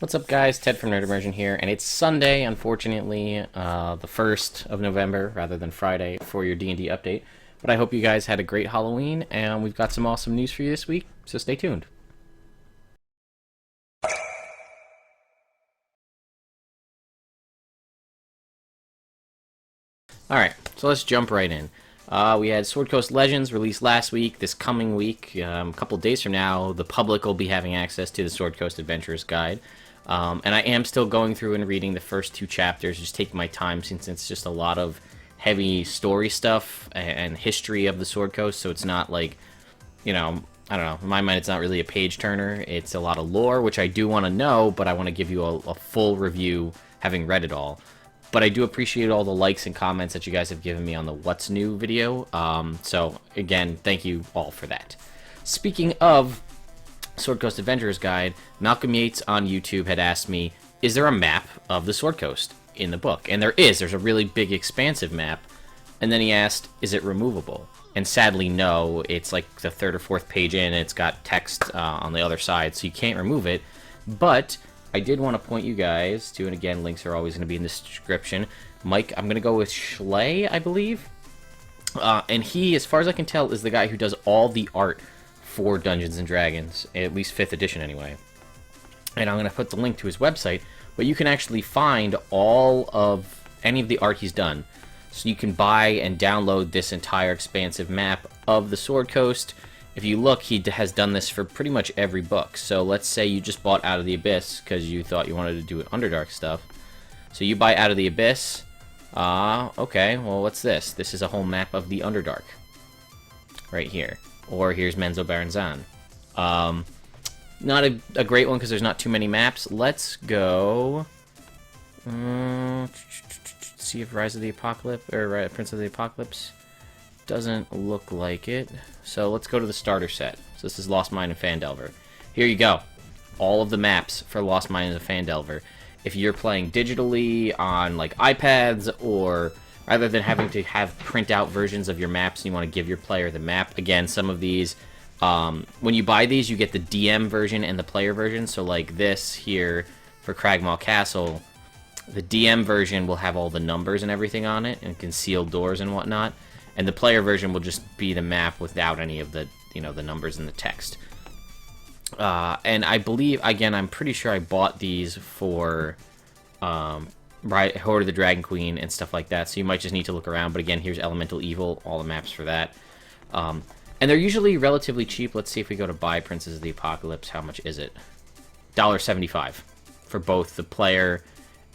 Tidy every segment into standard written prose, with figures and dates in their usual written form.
What's up, guys? Ted from Immersion here, and it's Sunday, unfortunately, the 1st of November, rather than Friday, for your D&D update. But I hope you guys had a great Halloween, and we've got some awesome news for you this week, so stay tuned. Alright, so let's jump right in. We had Sword Coast Legends released last week. This coming week, a couple days from now, the public will be having access to the Sword Coast Adventurer's Guide. And I am still going through and reading the first two chapters, just taking my time since it's just a lot of heavy story stuff and history of the Sword Coast, so it's not like, I don't know, in my mind it's not really a page turner. It's a lot of lore, which I do want to know, but I want to give you a full review having read it all. But I do appreciate all the likes and comments that you guys have given me on the What's New video, so again, thank you all for that. Speaking of Sword Coast Adventurer's Guide, Malcolm Yates on YouTube had asked me, is there a map of the Sword Coast in the book? And there is. There's a really big, expansive map. And then he asked, is it removable? And sadly, no. It's like the third or fourth page in, and it's got text on the other side, so you can't remove it. But I did want to point you guys to, and again, links are always going to be in the description, Mike, I'm going to go with Schley, I believe. And he, as far as I can tell, is the guy who does all the art for Dungeons & Dragons, at least 5th edition anyway. And I'm going to put the link to his website, but you can actually find all of any of the art he's done. So you can buy and download this entire expansive map of the Sword Coast. If you look, he has done this for pretty much every book. So let's say you just bought Out of the Abyss because you thought you wanted to do Underdark stuff. So you buy Out of the Abyss. Okay, well, what's this? This is a whole map of the Underdark. Right here. Or here's Menzo Baranzan. Not a great one because there's not too many maps. Let's go... see if Rise of the Apocalypse, or Prince of the Apocalypse. Doesn't look like it. So let's go to the starter set. So this is Lost Mine and Phandelver. Here you go. All of the maps for Lost Mine and Phandelver. If you're playing digitally on like iPads, or rather than having to have print out versions of your maps and you want to give your player the map, again, some of these, when you buy these, you get the DM version and the player version. So like this here for Cragmaw Castle, the DM version will have all the numbers and everything on it and concealed doors and whatnot. And the player version will just be the map without any of the, the numbers and the text. And I believe, again, I'm pretty sure I bought these for Horde of the Dragon Queen and stuff like that, so you might just need to look around. But again, here's Elemental Evil, all the maps for that. And they're usually relatively cheap. Let's see if we go to buy Princes of the Apocalypse. How much is it? $1.75 for both the player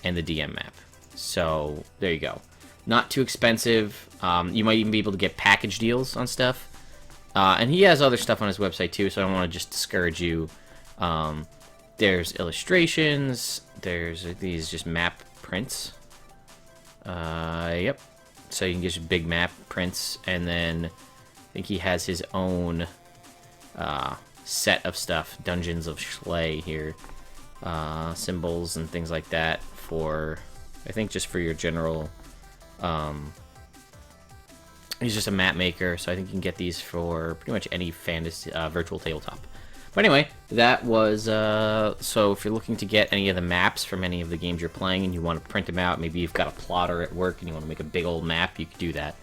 and the DM map. So there you go. Not too expensive. You might even be able to get package deals on stuff. And he has other stuff on his website too, so I don't want to just discourage you. There's illustrations. There's these just map prints. Yep. So you can get big map prints, and then I think he has his own set of stuff. Dungeons of Schley here. Symbols and things like that for, I think, just for your general... he's just a map maker, so I think you can get these for pretty much any fantasy virtual tabletop. But anyway, that was so if you're looking to get any of the maps from any of the games you're playing and you want to print them out, maybe you've got a plotter at work and you want to make a big old map, you can do that.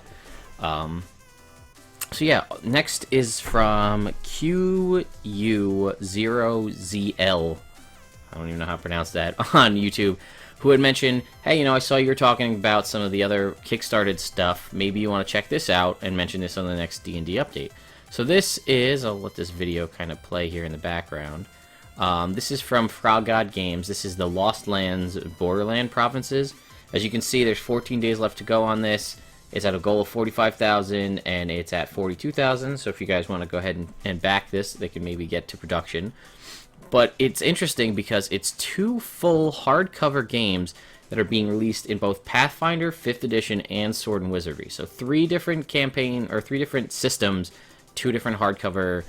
So yeah, next is from QU0ZL. I don't even know how to pronounce that on YouTube. Who had mentioned, hey, I saw you were talking about some of the other Kickstarted stuff. Maybe you want to check this out and mention this on the next D&D update. So this is, I'll let this video kind of play here in the background. This is from Frog God Games. This is the Lost Lands Borderland provinces. As you can see, there's 14 days left to go on this. It's at a goal of 45,000 and it's at 42,000. So if you guys want to go ahead and back this, they can maybe get to production. But it's interesting because it's 2 full hardcover games that are being released in both Pathfinder, 5th edition, and Sword and Wizardry. So 3 different or 3 different systems, 2 different hardcover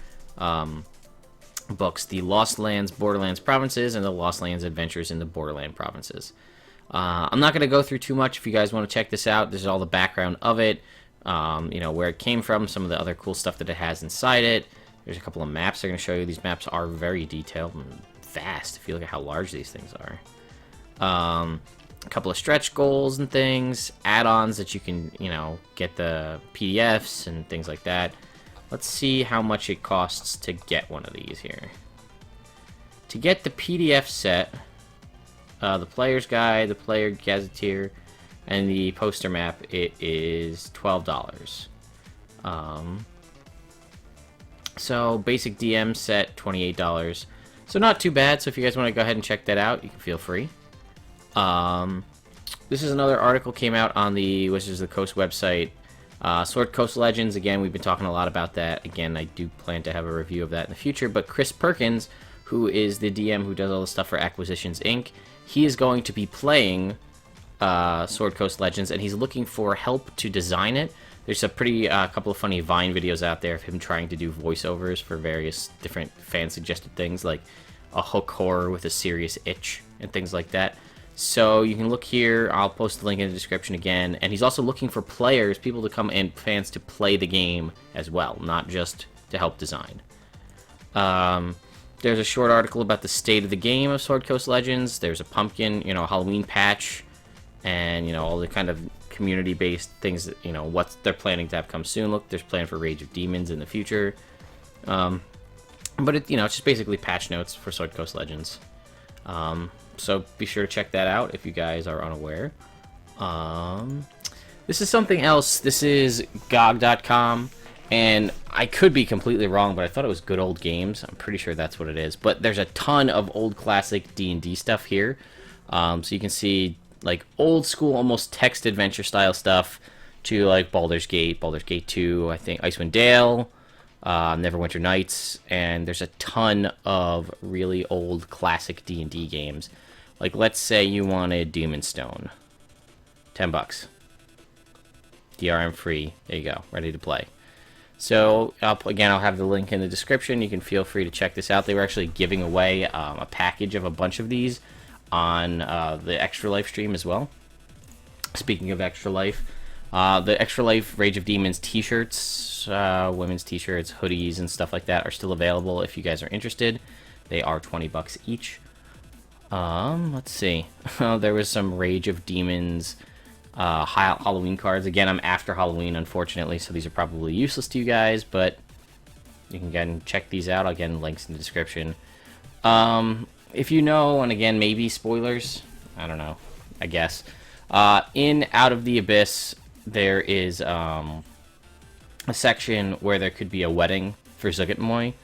books. The Lost Lands Borderlands Provinces and the Lost Lands Adventures in the Borderland Provinces. I'm not going to go through too much. If you guys want to check this out, there's all the background of it, where it came from, some of the other cool stuff that it has inside it. There's a couple of maps I'm going to show you. These maps are very detailed and fast if you look at how large these things are. A couple of stretch goals and things, add-ons that you can, you know, get the PDFs and things like that. Let's see how much it costs to get one of these here. To get the PDF set, the player's guide, the player gazetteer, and the poster map, it is $12. So basic DM set, $28. So not too bad. So if you guys want to go ahead and check that out, you can feel free. This is another article came out on the Wizards of the Coast website. Sword Coast Legends, again, we've been talking a lot about that. Again, I do plan to have a review of that in the future. But Chris Perkins, who is the DM who does all the stuff for Acquisitions Inc., he is going to be playing Sword Coast Legends, and he's looking for help to design it. There's a pretty couple of funny Vine videos out there of him trying to do voiceovers for various different fan-suggested things, like a hook horror with a serious itch and things like that. So you can look here. I'll post the link in the description again. And he's also looking for players, people to come and fans to play the game as well, not just to help design. There's a short article about the state of the game of Sword Coast Legends. There's a pumpkin, you know, Halloween patch, and, you know, all the kind of community-based things that, you know, what they're planning to have come soon. Look, there's plan for Rage of Demons in the future. But it, you know, it's just basically patch notes for Sword Coast Legends. So be sure to check that out if you guys are unaware. This is something else. This is GOG.com, and I could be completely wrong, but I thought it was Good Old Games. I'm pretty sure that's what it is. But there's a ton of old classic D&D stuff here. So you can see like old school, almost text adventure style stuff to like Baldur's Gate 2, I think Icewind Dale, Neverwinter Nights, and there's a ton of really old classic D&D games. Like, let's say you wanted Demon's Stone. $10. DRM free. There you go. Ready to play. So, again, I'll have the link in the description. You can feel free to check this out. They were actually giving away a package of a bunch of these on the Extra Life stream as well. Speaking of Extra Life, the Extra Life Rage of Demons t-shirts, women's t-shirts, hoodies, and stuff like that are still available if you guys are interested. They are $20 each. Let's see. There was some Rage of Demons Halloween cards. Again, I'm after Halloween, unfortunately, so these are probably useless to you guys, but you can again check these out. Again, links in the description. If you know, and again, maybe spoilers, I don't know, I guess. In Out of the Abyss, there is a section where there could be a wedding for Zuggtmoy,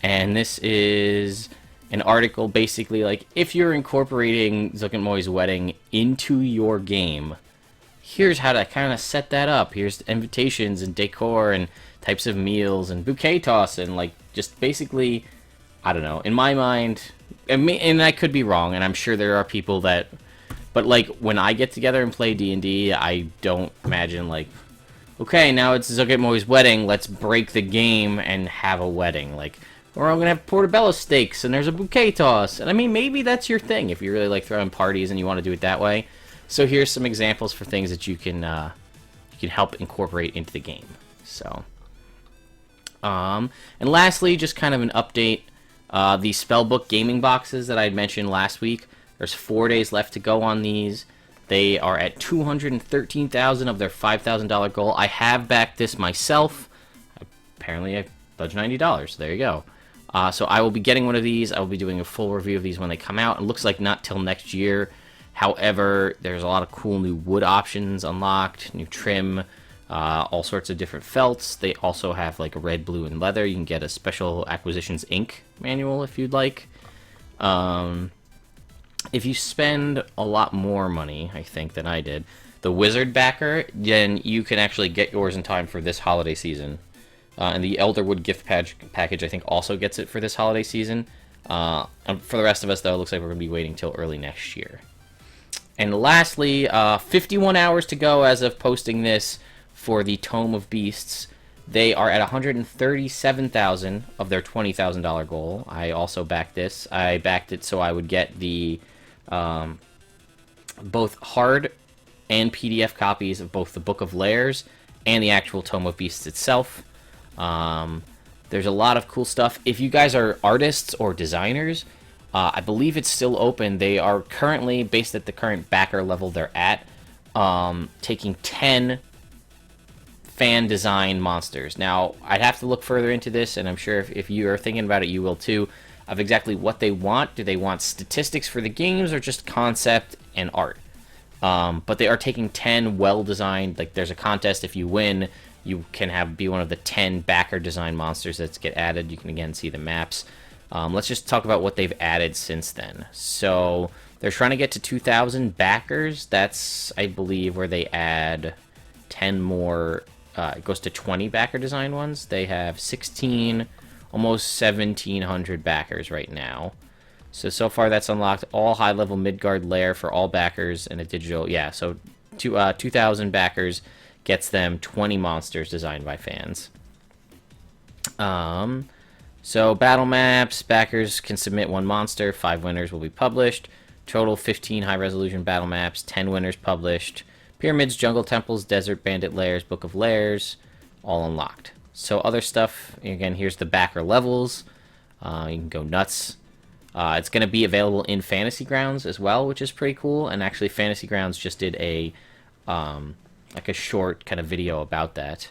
and this is an article basically like, if you're incorporating Zuggtmoy's wedding into your game, here's how to kind of set that up. Here's invitations and decor and types of meals and bouquet toss and like just basically, I don't know, in my mind, and I could be wrong, and I'm sure there are people that, but like when I get together and play D&D, I don't imagine like, okay, now it's Zuggtmoy's wedding, let's break the game and have a wedding. Like, or I'm going to have portobello steaks, and there's a bouquet toss. And I mean, maybe that's your thing if you really like throwing parties and you want to do it that way. So here's some examples for things that you can help incorporate into the game. So, and lastly, just kind of an update. The Spellbook gaming boxes that I had mentioned last week, there's 4 days left to go on these. They are at $213,000 of their $5,000 goal. I have backed this myself. Apparently, I budged $90. There you go. So I will be getting one of these. I will be doing a full review of these when they come out. It looks like not till next year. However, there's a lot of cool new wood options unlocked, new trim, all sorts of different felts. They also have like a red, blue, and leather. You can get a special Acquisitions Inc. manual if you'd like. If you spend a lot more money, I think, than I did, the Wizard Backer, then you can actually get yours in time for this holiday season. And the Elderwood gift package, I think, also gets it for this holiday season. And for the rest of us, though, it looks like we're going to be waiting till early next year. And lastly, 51 hours to go as of posting this for the Tome of Beasts. They are at $137,000 of their $20,000 goal. I also backed this. I backed it so I would get the both hard and PDF copies of both the Book of Lairs and the actual Tome of Beasts itself. There's a lot of cool stuff. If you guys are artists or designers, I believe it's still open. They are currently, based at the current backer level they're at, taking 10 fan design monsters. Now, I'd have to look further into this, and I'm sure if you are thinking about it, you will too, of exactly what they want. Do they want statistics for the games or just concept and art? But they are taking 10 well-designed, like there's a contest. If you win, you can be one of the 10 backer design monsters that get added. You can again see the maps. Let's just talk about what they've added since then. So they're trying to get to 2,000 backers. That's, I believe, where they add 10 more. It goes to 20 backer design ones. They have 16, almost 1,700 backers right now. So far that's unlocked all high-level Midgard lair for all backers and a digital. Yeah, so 2,000 backers gets them 20 monsters designed by fans. So battle maps, backers can submit 1 monster, 5 winners will be published. Total 15 high-resolution battle maps, 10 winners published. Pyramids, jungle temples, desert bandit lairs, book of lairs, all unlocked. So other stuff, again, here's the backer levels. You can go nuts. It's going to be available in Fantasy Grounds as well, which is pretty cool. And actually, Fantasy Grounds just did a like a short kind of video about that.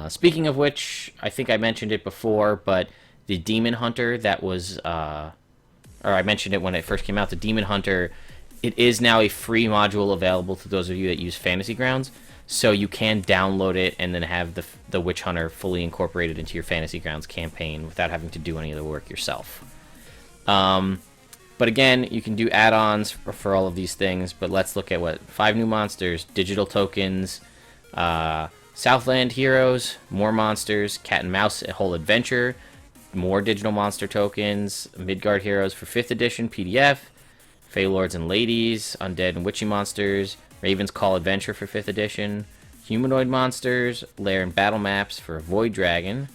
Speaking of which, I think I mentioned it before, but the Demon Hunter that was, or I mentioned it when it first came out, the Demon Hunter, it is now a free module available to those of you that use Fantasy Grounds. So you can download it and then have the Witch Hunter fully incorporated into your Fantasy Grounds campaign without having to do any of the work yourself. But again, you can do add-ons for all of these things, but let's look at 5 new monsters, digital tokens, Southland Heroes, more monsters, Cat and Mouse, a whole adventure, more digital monster tokens, Midgard Heroes for 5th edition PDF, Fey Lords and Ladies, Undead and Witchy Monsters, Raven's Call Adventure for 5th edition, Humanoid Monsters, Lair and Battle Maps for Void Dragon,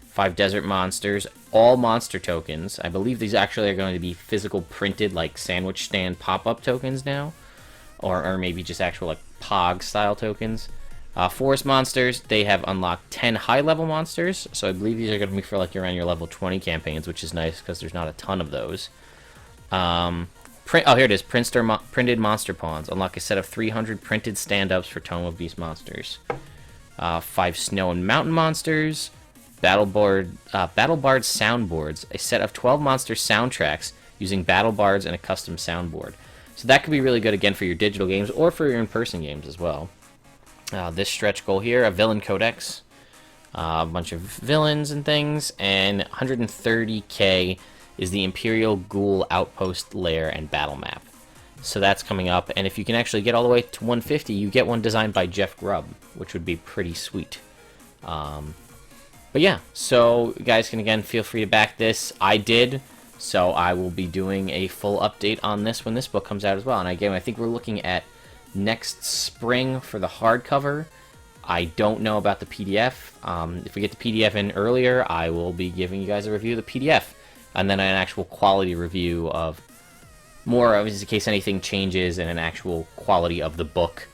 5 Desert Monsters, all monster tokens. I believe these actually are going to be physical printed, like sandwich stand pop-up tokens now, or maybe just actual like Pog style tokens. Forest Monsters, they have unlocked 10 high-level monsters, so I believe these are going to be for like around your level 20 campaigns, which is nice because there's not a ton of those. Here it is, printed monster pawns. Unlock a set of 300 printed stand-ups for Tome of Beasts monsters. 5 snow and mountain monsters. Battlebard soundboards. A set of 12 monster soundtracks using Battlebards and a custom soundboard. So that could be really good, again, for your digital games or for your in-person games as well. This stretch goal here, a villain codex. A bunch of villains and things. And 130k is the Imperial Ghoul Outpost Lair and Battle Map. So that's coming up, and if you can actually get all the way to 150, you get one designed by Jeff Grubb, which would be pretty sweet. But yeah, so you guys can again feel free to back this. I did, so I will be doing a full update on this when this book comes out as well. And again, I think we're looking at next spring for the hardcover. I don't know about the PDF. If we get the PDF in earlier, I will be giving you guys a review of the PDF. And then an actual quality review of more of, in case anything changes, and an actual quality of the book.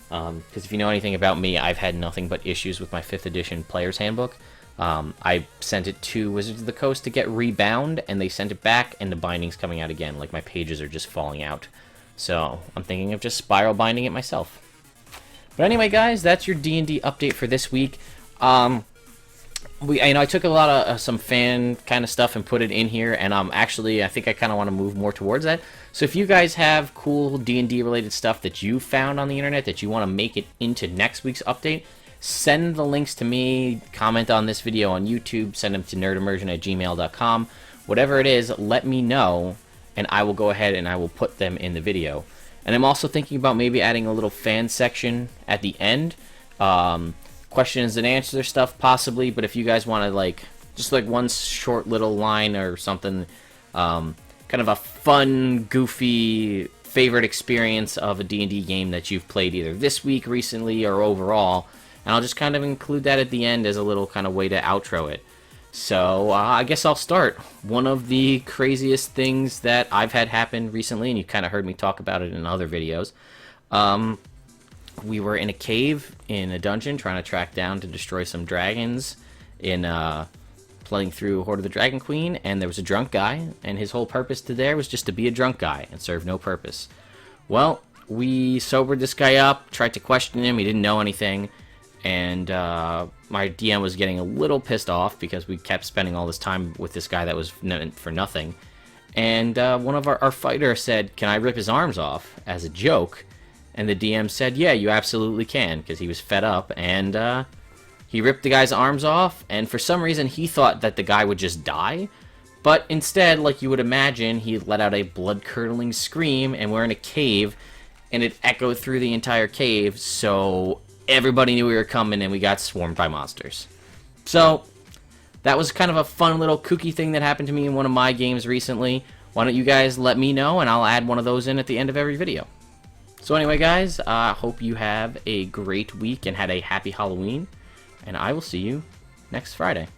Because if you know anything about me, I've had nothing but issues with my 5th edition Player's Handbook. I sent it to Wizards of the Coast to get rebound, and they sent it back, and the binding's coming out again. Like, my pages are just falling out. So, I'm thinking of just spiral binding it myself. But anyway, guys, that's your D&D update for this week. I took a lot of some fan kind of stuff and put it in here, and actually, I think I kind of want to move more towards that. So if you guys have cool D&D related stuff that you found on the internet that you want to make it into next week's update, send the links to me, comment on this video on YouTube, send them to nerdimmersion@gmail.com. Whatever it is, let me know, and I will go ahead and I will put them in the video. And I'm also thinking about maybe adding a little fan section at the end. Questions and answers stuff possibly, but if you guys want to just one short little line or something, kind of a fun, goofy favorite experience of a D&D game that you've played either this week, recently, or overall, and I'll just kind of include that at the end as a little kind of way to outro it. So I guess I'll start. One of the craziest things that I've had happen recently, and you kind of heard me talk about it in other videos, we were in a cave in a dungeon trying to track down to destroy some dragons in playing through Horde of the Dragon Queen, and there was a drunk guy, and his whole purpose to there was just to be a drunk guy and serve no purpose. Well, we sobered this guy up, tried to question him, he didn't know anything, and my DM was getting a little pissed off because we kept spending all this time with this guy that was for nothing. And one of our fighters said, "Can I rip his arms off?" as a joke. And the DM said, "Yeah, you absolutely can," because he was fed up. And he ripped the guy's arms off, and for some reason he thought that the guy would just die. But instead, like you would imagine, he let out a blood-curdling scream, and we're in a cave, and it echoed through the entire cave, so everybody knew we were coming, and we got swarmed by monsters. So that was kind of a fun little kooky thing that happened to me in one of my games recently. Why don't you guys let me know, and I'll add one of those in at the end of every video. So anyway, guys, I hope you have a great week and had a happy Halloween, and I will see you next Friday.